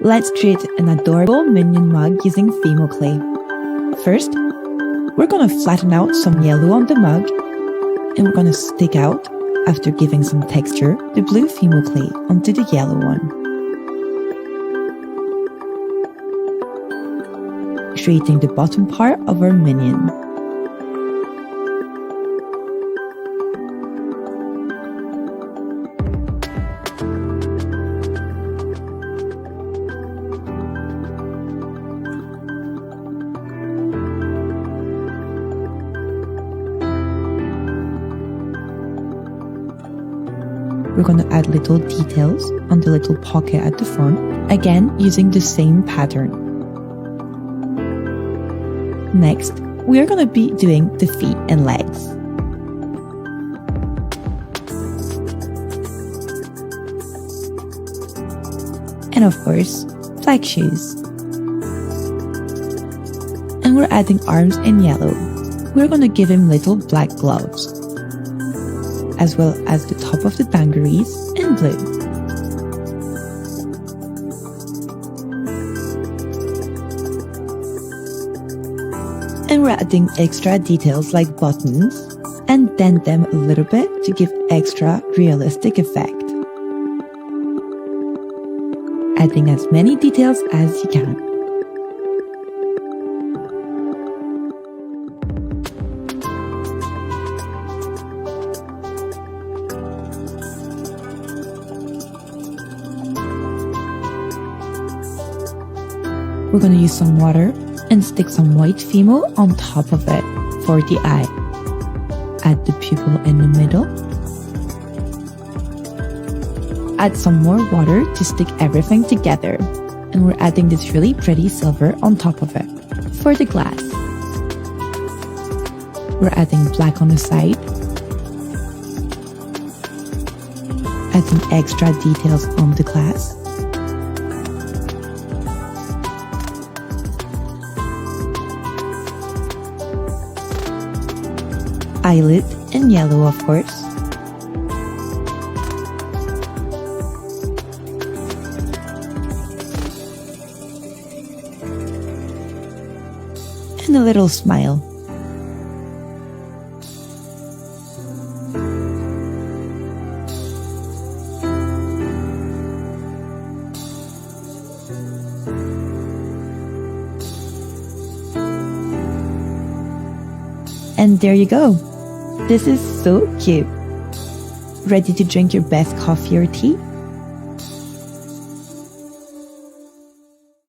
Let's create an adorable Minion mug using Fimo clay. First, we're gonna flatten out some yellow on the mug, and we're gonna stick out, after giving some texture, the blue Fimo clay onto the yellow one, creating the bottom part of our Minion. We're going to add little details on the little pocket at the front, again using the same pattern. Next, we are going to be doing the feet and legs. And of course, black shoes. And we're adding arms in yellow. We're going to give him little black gloves, as well as the top of the dungarees in blue. And we're adding extra details like buttons and dent them a little bit to give extra realistic effect. Adding as many details as you can. We're going to use some water and stick some white Fimo on top of it for the eye. Add the pupil in the middle. Add some more water to stick everything together. And we're adding this really pretty silver on top of it. For the glass, we're adding black on the side. Adding extra details on the glass. Eyelid in yellow, of course. And a little smile. And there you go. This is so cute. Ready to drink your best coffee or tea?